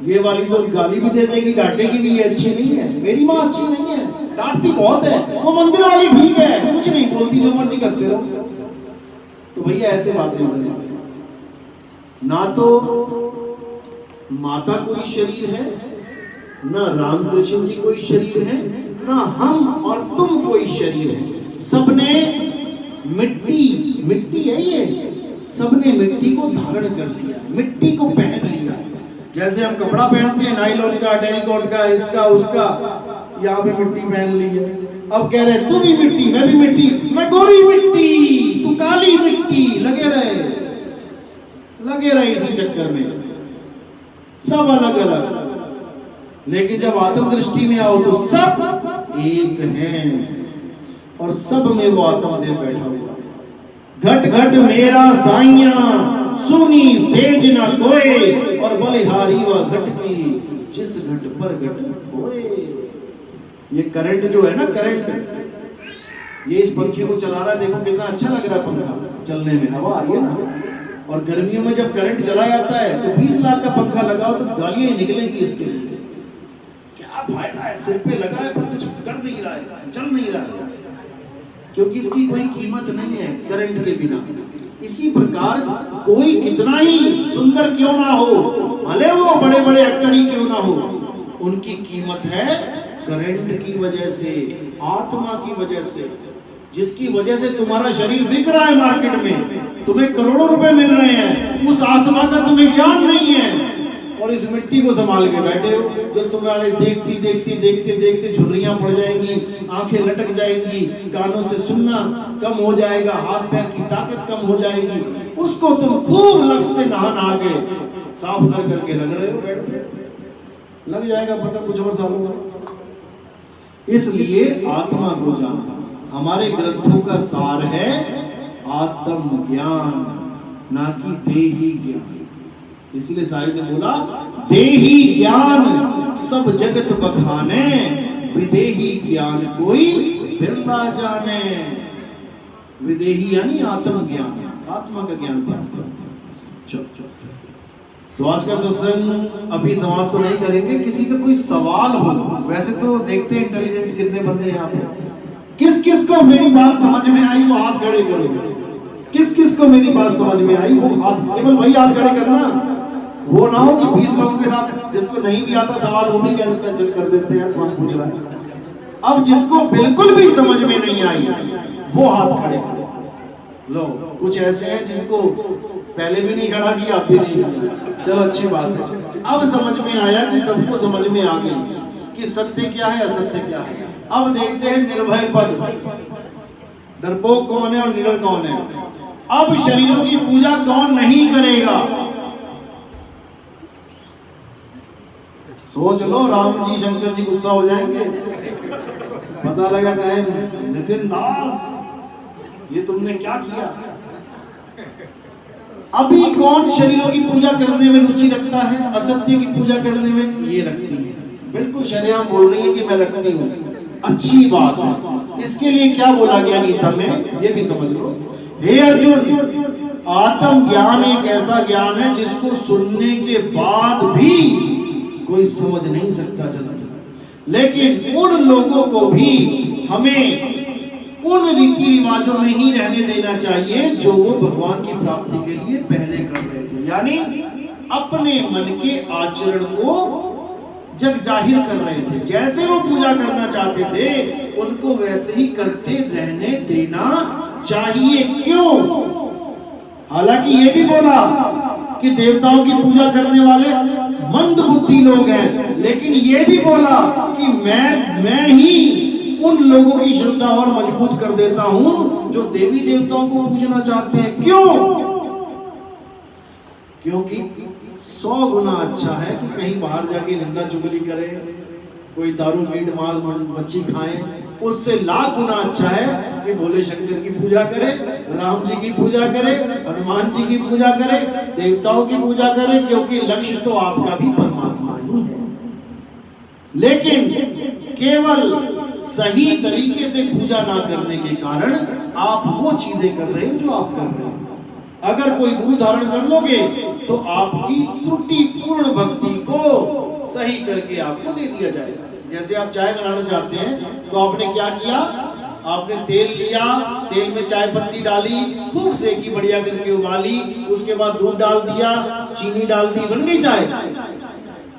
S1: ये वाली तो गाली भी दे देगी, डांटेगी भी, ये अच्छी नहीं है, मेरी माँ अच्छी नहीं है, डांटती बहुत है, वो मंदिर वाली ठीक है, कुछ नहीं बोलती, जो मर्जी करते रहो। तो भैया ऐसे बातें बने, ना तो माता कोई शरीर है, ना रामकृष्ण जी कोई शरीर है, ना हम और तुम कोई शरीर है। सबने मिट्टी है ये, सबने मिट्टी को धारण कर लिया, मिट्टी को पहन लिया। जैसे हम कपड़ा पहनते हैं नाइलॉन का, टेरिकॉट का, इसका उसका, यहाँ पे मिट्टी पहन ली है। अब कह रहे तू भी मिट्टी, मैं भी मिट्टी, मैं गोरी मिट्टी, तू काली मिट्टी, लगे रहे इसी चक्कर में, सब अलग अलग। लेकिन जब आत्म दृष्टि में आओ तो सब एक हैं और सब में वो आत्मदेव बैठा हुआ। घट घट मेरा साइया सुनी सेज न कोई, और बलिहारी व घट की जिस घट पर घट होए। ये करंट जो है ना, करंट, ये इस पंखे को चला रहा है, देखो कितना अच्छा लग रहा है पंखा चलने में, हवा आ रही है ना। और गर्मियों में जब करंट चला जाता है तो 20 लाख का पंखा लगाओ तो गालियां ही निकलेंगी इसके लिए। क्या फायदा है, सिर पे लगा है पर कुछ कर नहीं रहा है, चल नहीं रहा है, क्योंकि इसकी कोई कीमत नहीं है करंट के बिना। इसी प्रकार कोई कितना ही सुंदर क्यों ना हो, भले वो बड़े बड़े एक्टर ही क्यों ना हो, उनकी कीमत है करंट की वजह से, आत्मा की वजह से। जिसकी वजह से तुम्हारा शरीर बिक रहा है मार्केट में, तुम्हें करोड़ों रुपए मिल रहे हैं, उस आत्मा का तुम्हें ज्ञान नहीं है और इस मिट्टी को संभाल के बैठे हो। जब तुम्हारे देखती देखती देखते देखते झुर्रियां पड़ जाएंगी, आंखें लटक जाएंगी, कानों से सुनना कम हो जाएगा, हाथ पैर की ताकत कम हो जाएगी, उसको तुम खूब लक्ष्य से नहा के साफ कर करके रख रहे हो बेड पे, लग जाएगा पता कुछ और सालों में। इसलिए आत्मा को जाना हमारे ग्रंथों का सार है, आत्म ज्ञान, ना कि देही ज्ञान। इसलिए साहिब ने बोला देही ज्ञान सब जगत बखाने, विदेही ज्ञान कोई बिरला जाने। विदेही यानी आत्म ज्ञान, आत्मा का ज्ञान प्राप्त। तो आज का सत्संग अभी समाप्त तो नहीं करेंगे, किसी का कोई सवाल हो, वैसे तो देखते हैं इंटेलिजेंट कितने बंदे हैं यहाँ पे, किस किस को मेरी बात समझ में आई वो हाथ खड़े करो। किस किस को मेरी बात समझ में आई वो हाथ, केवल वही हाथ खड़े करना, वो ना हो कि 20 लोगों के साथ जिसको नहीं भी आता सवाल वो भी चल कर देते हैं, कौन पूछ रहा है। अब जिसको बिल्कुल भी समझ में नहीं आई वो हाथ खड़े करो। लो कुछ ऐसे हैं जिनको पहले भी नहीं खड़ा किया, अब भी नहीं किया, चलो अच्छी बात है। अब समझ में आया कि सबको समझ में आ गई कि सत्य क्या है असत्य क्या है। अब देखते हैं निर्भय पद, डरपोक कौन है और निडर कौन है। अब शरीरों की पूजा कौन नहीं करेगा, सोच लो। राम जी शंकर जी गुस्सा हो जाएंगे, पता लगा कहे नितिन दास ये तुमने क्या किया। अभी कौन शरीरों की पूजा करने में रुचि रखता है, असत्य की पूजा करने में ये रखती है, बिल्कुल शरेआम बोल रही है कि मैं रखती हूँ, अच्छी बात है। इसके लिए क्या बोला गया गीता में ये भी समझ लो। हे अर्जुन, आत्म ज्ञान एक ऐसा ज्ञान है जिसको सुनने के बाद भी कोई समझ नहीं सकता जल्दी, लेकिन उन लोगों को भी हमें उन रीति रिवाजों में ही रहने देना चाहिए जो वो भगवान की प्राप्ति के लिए पहले कर रहे थे, यानी अपने मन के आचरण को जग जाहिर कर रहे थे। जैसे वो पूजा करना चाहते थे उनको वैसे ही करते रहने देना चाहिए। क्यों? हालांकि ये भी बोला कि देवताओं की पूजा करने वाले मंद बुद्धि लोग हैं, लेकिन ये भी बोला कि मैं ही उन लोगों की श्रद्धा और मजबूत कर देता हूं जो देवी देवताओं को पूजना चाहते हैं। क्यों? क्योंकि 100 गुना अच्छा है कि कहीं बाहर जाके निंदा चुगली करे, कोई दारू मीट मांस मच्छी खाए, उससे लाख गुना अच्छा है कि भोले शंकर की पूजा करे, राम जी की पूजा करे, हनुमान जी की पूजा करे, देवताओं की पूजा करे, क्योंकि लक्ष्य तो आपका भी परमात्मा ही है। लेकिन केवल सही तरीके से पूजा ना करने के कारण आप वो चीजें कर रहे हो जो आप कर रहे हो। अगर कोई गुरु धारण कर लोगे तो आपकी त्रुटिपूर्ण भक्ति को सही करके आपको दे दिया जाएगा। जैसे आप चाय बनाना चाहते हैं तो आपने क्या किया, आपने तेल लिया, तेल में चाय पत्ती डाली, खूब सेकी बढ़िया करके उबाली, उसके बाद दूध डाल दिया, चीनी डाल दी, बन गई चाय।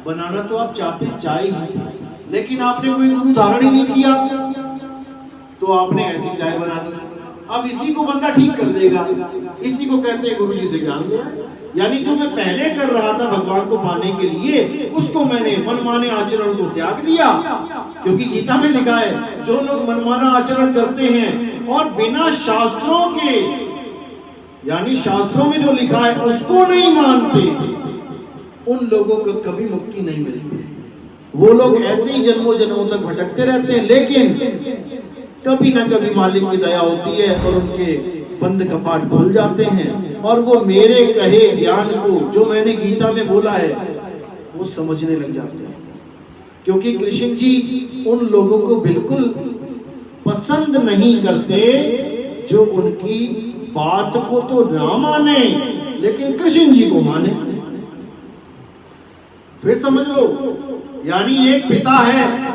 S1: बनाना तो आप चाहते चाय ही थी, लेकिन आपने कोई गुरु धारण ही नहीं किया तो आपने ऐसी चाय बना दी। अब इसी को बंदा ठीक कर देगा, इसी को कहते हैं गुरु जी से ज्ञान लिया। यानी जो मैं पहले कर रहा था भगवान को पाने के लिए, उसको मैंने मनमाने आचरण को त्याग दिया। क्योंकि गीता में लिखा है जो लोग मनमाना आचरण करते हैं और बिना शास्त्रों के, यानी शास्त्रों में जो लिखा है उसको नहीं मानते, उन लोगों को कभी मुक्ति नहीं मिलती। वो लोग ऐसे ही जन्मों जन्मों तक भटकते रहते हैं, लेकिन कभी ना कभी मालिक की दया होती है और उनके बंद कपाट खुल जाते हैं और वो मेरे कहे ज्ञान को, जो मैंने गीता में बोला है, वो समझने लग जाते हैं। क्योंकि कृष्ण जी उन लोगों को बिल्कुल पसंद नहीं करते जो उनकी बात को तो ना माने लेकिन कृष्ण जी को माने। फिर समझ लो, यानी एक पिता है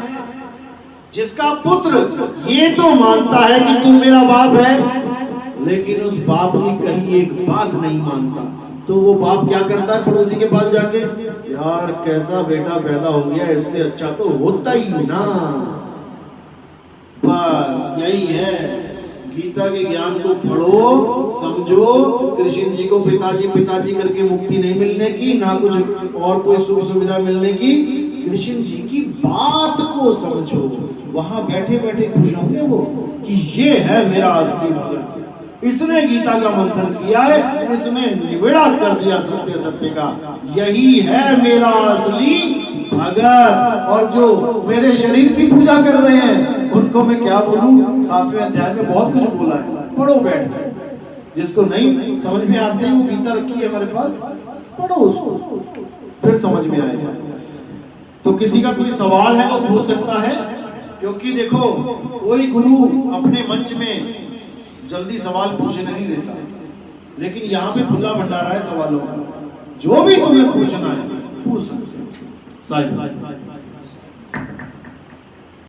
S1: जिसका पुत्र ये तो मानता है कि तू मेरा बाप है, लेकिन उस बाप की कही एक बात नहीं मानता, तो वो बाप क्या करता है, पड़ोसी के पास जाके, यार कैसा बेटा पैदा हो गया, इससे अच्छा तो होता ही ना। बस यही है, गीता के ज्ञान को पढ़ो, समझो। कृष्ण जी को पिताजी पिताजी करके मुक्ति नहीं मिलने की, ना कुछ और कोई सुख सुविधा मिलने की, कृष्ण जी की बात को समझो। वहां बैठे बैठे खुश होंगे वो कि ये है मेरा असली भगत, इसने गीता का मंथन किया है, इसने निवेड़ा कर दिया सत्य सत्य का, यही है मेरा असली भगत। और जो मेरे शरीर की पूजा कर रहे हैं उनको मैं क्या बोलूं, 7वें अध्याय में बहुत कुछ बोला है, पढ़ो बैठ कर। जिसको नहीं समझ में आते वो गीता रखी है हमारे पास, पढ़ो उसको, फिर समझ में आएगा। तो किसी का कोई सवाल है वो पूछ सकता है, क्योंकि देखो कोई गुरु अपने मंच में जल्दी सवाल पूछने नहीं देता, लेकिन यहाँ पे खुला भंडारा है सवालों का, जो भी तुम्हें पूछना है पूछ सकते हो। साहिब